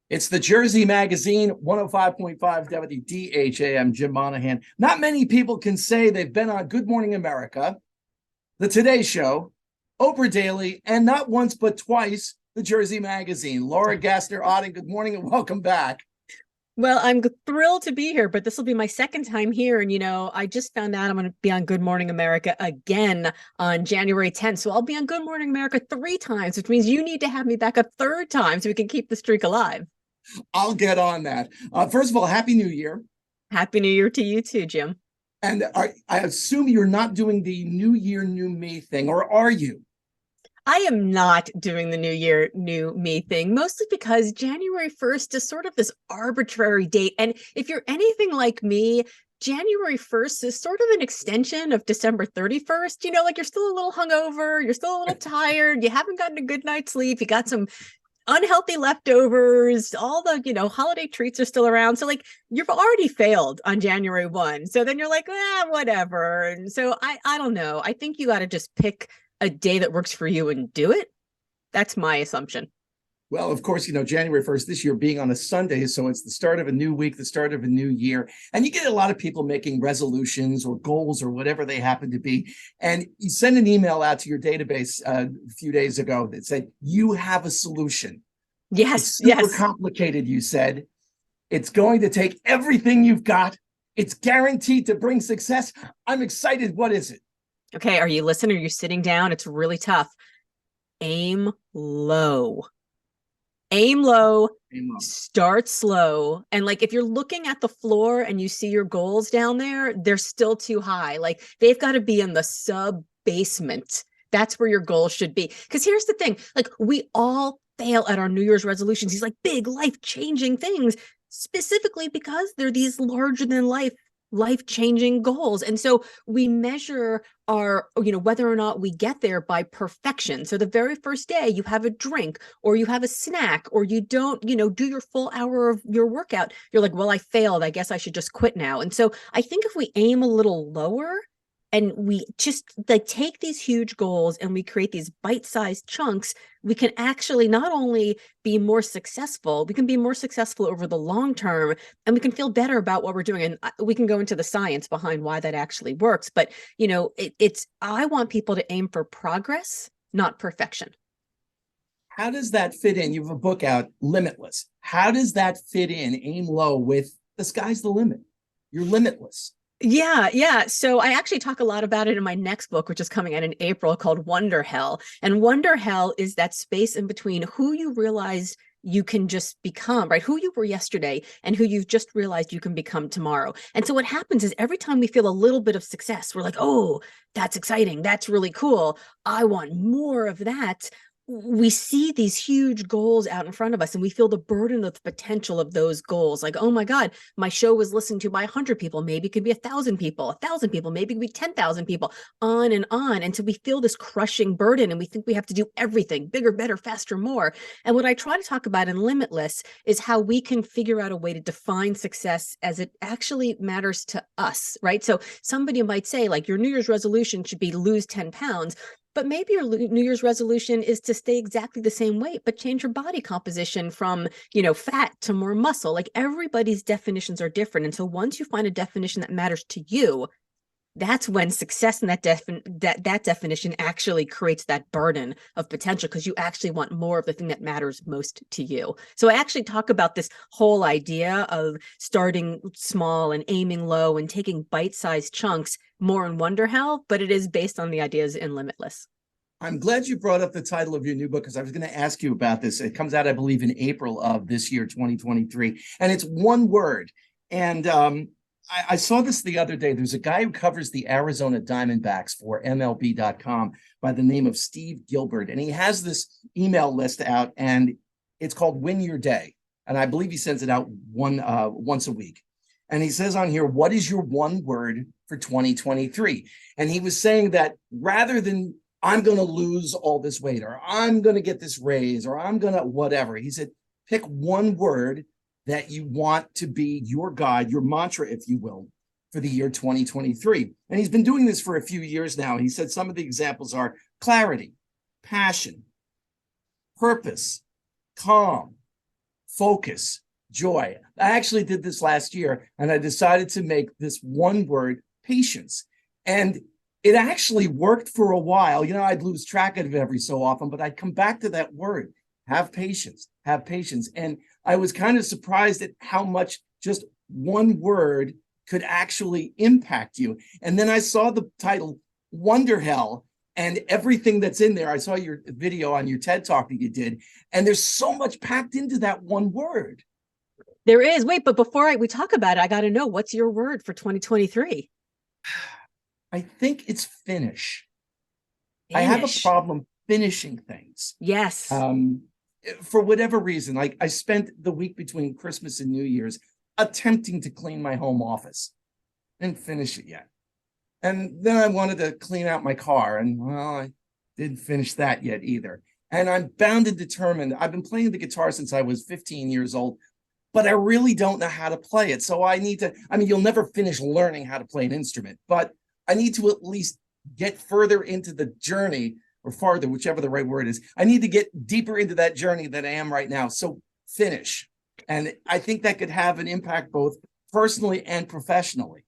It's the Jersey Magazine, 105.5 WDHA. I'm Jim Monahan. Not many people can say they've been on Good Morning America, The Today Show, Oprah Daily, and not once but twice, the Jersey Magazine. Laura Gassner Otting, good morning and welcome back. Well, I'm thrilled to be here, but this will be my second time here. And, I just found out I'm going to be on Good Morning America again on January 10th. So I'll be on Good Morning America 3 times, which means you need to have me back a third time so we can keep the streak alive. I'll get on that. First of all, Happy New Year. Happy New Year to you too, Jim. And I assume you're not doing the New Year, New Me thing, or are you? I am not doing the New Year, New Me thing, mostly because January 1st is sort of this arbitrary date. And if you're anything like me, January 1st is sort of an extension of December 31st. Like you're still a little hungover, you're still a little tired, you haven't gotten a good night's sleep, you got some unhealthy leftovers, all the holiday treats are still around, so like you've already failed on January 1, so then you're like, whatever. And so I don't know, I think you got to just pick a day that works for you and do it. That's my assumption. Well, of course, January 1st this year being on a Sunday, so it's the start of a new week, the start of a new year. And you get a lot of people making resolutions or goals or whatever they happen to be. And you send an email out to your database a few days ago that said, you have a solution. Yes, It's super complicated, you said. It's going to take everything you've got. It's guaranteed to bring success. I'm excited. What is it? Okay, are you listening? Are you sitting down? It's really tough. Aim low. Aim low, start slow. And like, if you're looking at the floor and you see your goals down there, they're still too high. Like they've got to be in the sub basement. That's where your goals should be. Because here's the thing, like we all fail at our New Year's resolutions, these like big life-changing things, specifically because they're these larger than life-changing goals. And so we measure our, whether or not we get there by perfection. So the very first day you have a drink or you have a snack or you don't, do your full hour of your workout, you're like, well, I failed, I guess I should just quit now. And so I think if we aim a little lower and we just like take these huge goals and we create these bite-sized chunks, we can actually not only be more successful, we can be more successful over the long term, and we can feel better about what we're doing. And we can go into the science behind why that actually works. But, I want people to aim for progress, not perfection. How does that fit in? You have a book out, Limitless. How does that fit in, aim low, with the sky's the limit? You're limitless. Yeah. So I actually talk a lot about it in my next book, which is coming out in April, called Wonderhell. And Wonderhell is that space in between who you realize you can just become, right? Who you were yesterday and who you've just realized you can become tomorrow. And so what happens is every time we feel a little bit of success, we're like, oh, that's exciting. That's really cool. I want more of that. We see these huge goals out in front of us and we feel the burden of the potential of those goals. Like, oh my God, my show was listened to by 100 people. Maybe it could be 1,000 people, 1,000 people, maybe it could be 10,000 people, on and on. And so we feel this crushing burden and we think we have to do everything bigger, better, faster, more. And what I try to talk about in Limitless is how we can figure out a way to define success as it actually matters to us, right? So somebody might say like your New Year's resolution should be lose 10 pounds. But maybe your New Year's resolution is to stay exactly the same weight, but change your body composition from, fat to more muscle. Like everybody's definitions are different. And so once you find a definition that matters to you, that's when success in that definition actually creates that burden of potential, because you actually want more of the thing that matters most to you. So I actually talk about this whole idea of starting small and aiming low and taking bite-sized chunks more in Wonderhell, but it is based on the ideas in Limitless. I'm glad you brought up the title of your new book, because I was going to ask you about this. It comes out, I believe, in April of this year, 2023, and it's one word. And I saw this the other day. There's a guy who covers the Arizona Diamondbacks for MLB.com by the name of Steve Gilbert. And he has this email list out, and it's called Win Your Day. And I believe he sends it out once a week. And he says on here, what is your one word for 2023? And he was saying that rather than I'm going to lose all this weight, or I'm going to get this raise, or I'm going to whatever, he said, pick one word that you want to be your guide, your mantra, if you will, for the year 2023. And he's been doing this for a few years now. And he said some of the examples are clarity, passion, purpose, calm, focus, joy. I actually did this last year, and I decided to make this one word patience. And it actually worked for a while. You know, I'd lose track of it every so often, but I'd come back to that word, have patience, have patience. And I was kind of surprised at how much just one word could actually impact you. And then I saw the title, Wonderhell, and everything that's in there. I saw your video on your TED Talk that you did, and there's so much packed into that one word. There is. Wait, but before we talk about it, I got to know, what's your word for 2023? I think it's finish. I have a problem finishing things. Yes. For whatever reason, like I spent the week between Christmas and New Year's attempting to clean my home office. Didn't finish it yet. And then I wanted to clean out my car, and well, I didn't finish that yet either. And I'm bound and determined. I've been playing the guitar since I was 15 years old, but I really don't know how to play it. So I need to, I mean, you'll never finish learning how to play an instrument, but I need to at least get further into the journey, or farther, whichever the right word is. I need to get deeper into that journey than I am right now. So finish. And I think that could have an impact both personally and professionally.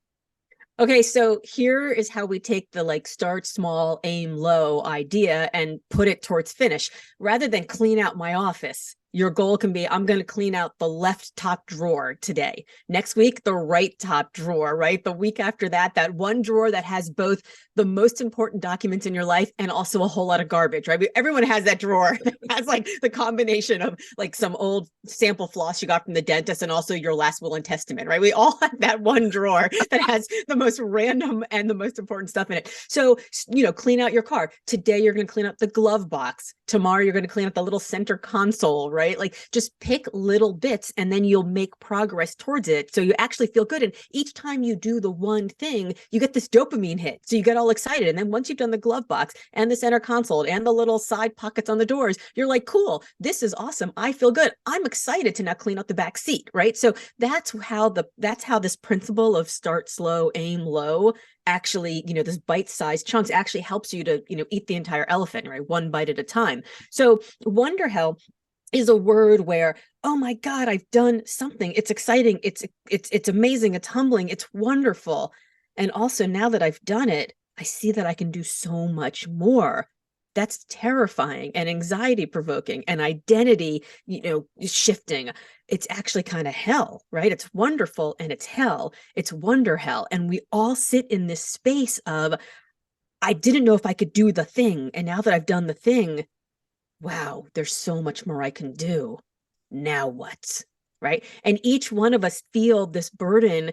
Okay, so here is how we take the like start small, aim low idea and put it towards finish. Rather than clean out my office, your goal can be, I'm going to clean out the left top drawer today. Next week, the right top drawer, right? The week after that, that one drawer that has both the most important documents in your life and also a whole lot of garbage, right? Everyone has that drawer that has like the combination of like some old sample floss you got from the dentist and also your last will and testament, right? We all have that one drawer that has the most random and the most important stuff in it. So, you know, clean out your car. Today, you're going to clean up the glove box. Tomorrow, you're going to clean up the little center console, right? Like just pick little bits and then you'll make progress towards it. So you actually feel good. And each time you do the one thing, you get this dopamine hit. So you get all excited. And then once you've done the glove box and the center console and the little side pockets on the doors, you're like, cool, this is awesome. I feel good. I'm excited to now clean up the back seat, right? So that's how this principle of start slow, aim low actually, you know, this bite-sized chunks actually helps you to, you know, eat the entire elephant, right? One bite at a time. So Wonderhell is a word where, oh my God, I've done something. It's exciting. It's amazing. It's humbling. It's wonderful. And also now that I've done it, I see that I can do so much more. That's terrifying and anxiety provoking and identity, you know, shifting. It's actually kind of hell, right? It's wonderful and it's hell. It's wonder hell. And we all sit in this space of, I didn't know if I could do the thing. And now that I've done the thing, wow, there's so much more I can do. Now what? Right? And each one of us feel this burden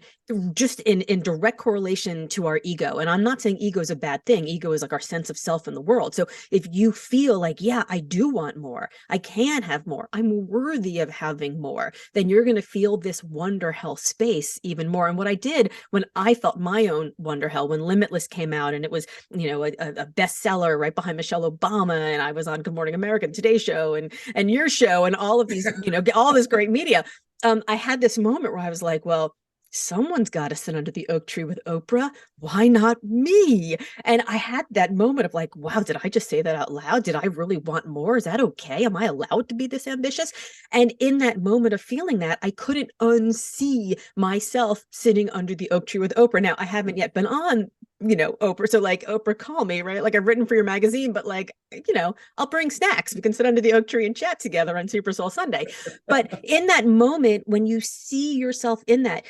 just in direct correlation to our ego. And I'm not saying ego is a bad thing. Ego is like our sense of self in the world. So if you feel like, yeah, I do want more, I can have more, I'm worthy of having more, then you're going to feel this wonder hell space even more. And what I did when I felt my own wonder hell, when Limitless came out and it was, you know, a bestseller right behind Michelle Obama, and I was on Good Morning America, Today Show, and your show, and all of these, you know, all this great media. I had this moment where I was like, well, someone's got to sit under the oak tree with Oprah. Why not me? And I had that moment of like, wow, did I just say that out loud? Did I really want more? Is that okay? Am I allowed to be this ambitious? And in that moment of feeling that, I couldn't unsee myself sitting under the oak tree with Oprah. Now, I haven't yet been on, you know, Oprah. So like, Oprah, call me, right? Like I've written for your magazine, but like, you know, I'll bring snacks. We can sit under the oak tree and chat together on Super Soul Sunday. But in that moment, when you see yourself in that,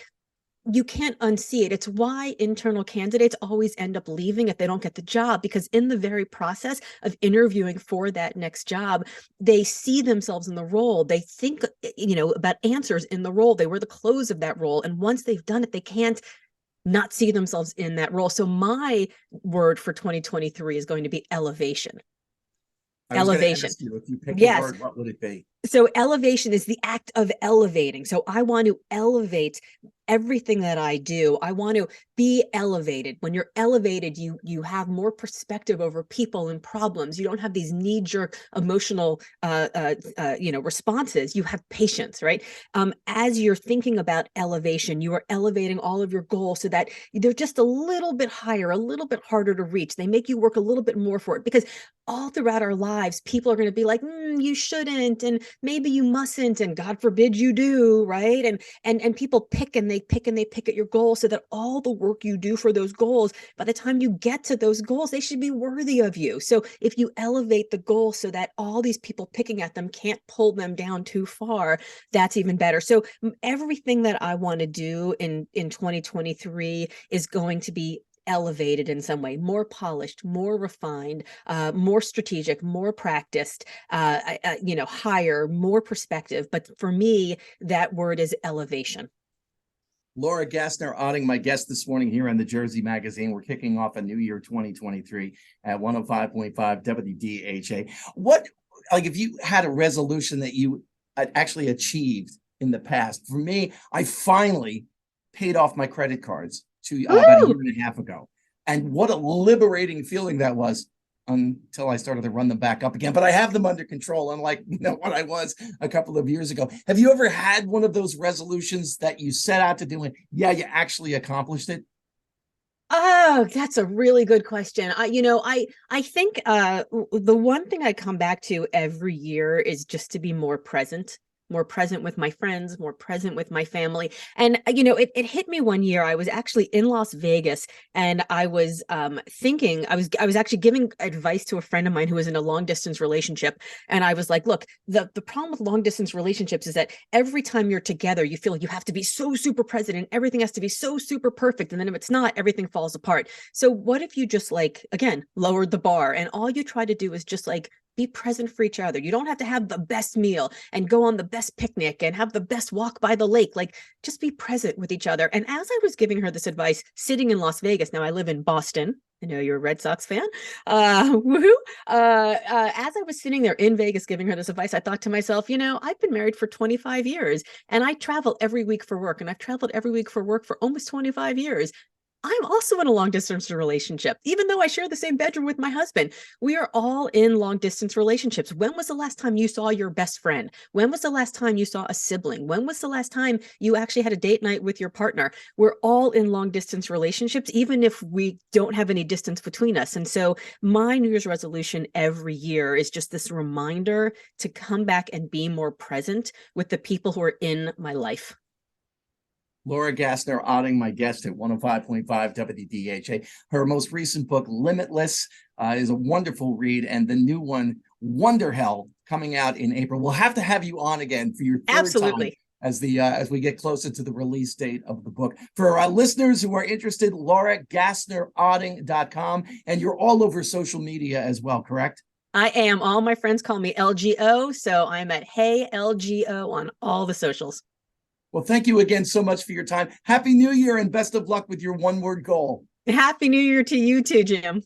you can't unsee it. It's why internal candidates always end up leaving if they don't get the job, because in the very process of interviewing for that next job, they see themselves in the role. They think, you know, about answers in the role. They were the close of that role. And once they've done it, they can't not see themselves in that role. So my word for 2023 is going to be elevation. Elevation. You, if you pick yes. a word, what would it be? So elevation is the act of elevating. So I want to elevate everything that I do. I want to be elevated. When you're elevated, you have more perspective over people and problems. You don't have these knee-jerk emotional responses. You have patience, right? As you're thinking about elevation, you are elevating all of your goals so that they're just a little bit higher, a little bit harder to reach. They make you work a little bit more for it, because all throughout our lives, people are going to be like, you shouldn't, and maybe you mustn't, and God forbid you do, right? And people pick and they pick and they pick at your goals, so that all the work you do for those goals, by the time you get to those goals, they should be worthy of you. So if you elevate the goal so that all these people picking at them can't pull them down too far, that's even better. So everything that I want to do in 2023 is going to be elevated in some way, more polished, more refined, more strategic, more practiced, higher, more perspective. But for me, that word is elevation. Laura Gassner Otting, my guest this morning here on the Jersey Magazine. We're kicking off a new year 2023 at 105.5 WDHA. If you had a resolution that you actually achieved in the past, for me, I finally paid off my credit cards about a year and a half ago. And what a liberating feeling that was, until I started to run them back up again. But I have them under control, unlike what I was a couple of years ago. Have you ever had one of those resolutions that you set out to do and you actually accomplished it? Oh, that's a really good question. I think the one thing I come back to every year is just to be more present with my friends, more present with my family. And, it hit me one year. I was actually in Las Vegas, and I was thinking, I was actually giving advice to a friend of mine who was in a long distance relationship. And I was like, look, the problem with long distance relationships is that every time you're together, you feel like you have to be so super present and everything has to be so super perfect. And then if it's not, everything falls apart. So what if you just again, lowered the bar, and all you try to do is just be present for each other. You don't have to have the best meal and go on the best picnic and have the best walk by the lake. Just be present with each other. And as I was giving her this advice, sitting in Las Vegas, now I live in Boston. I know you're a Red Sox fan. Woohoo. As I was sitting there in Vegas giving her this advice, I thought to myself, I've been married for 25 years and I travel every week for work, and I've traveled every week for work for almost 25 years. I'm also in a long distance relationship, even though I share the same bedroom with my husband. We are all in long distance relationships. When was the last time you saw your best friend? When was the last time you saw a sibling? When was the last time you actually had a date night with your partner? We're all in long distance relationships, even if we don't have any distance between us. And so my New Year's resolution every year is just this reminder to come back and be more present with the people who are in my life. Laura Gassner Otting, my guest at 105.5 WDHA. Her most recent book, Limitless, is a wonderful read, and the new one, Wonderhell, coming out in April. We'll have to have you on again for your third time as we get closer to the release date of the book. For our listeners who are interested, LauraGassnerOtting.com, and you're all over social media as well, correct? I am. All my friends call me LGO, so I'm at Hey LGO on all the socials. Well, thank you again so much for your time. Happy New Year and best of luck with your one-word goal. Happy New Year to you too, Jim.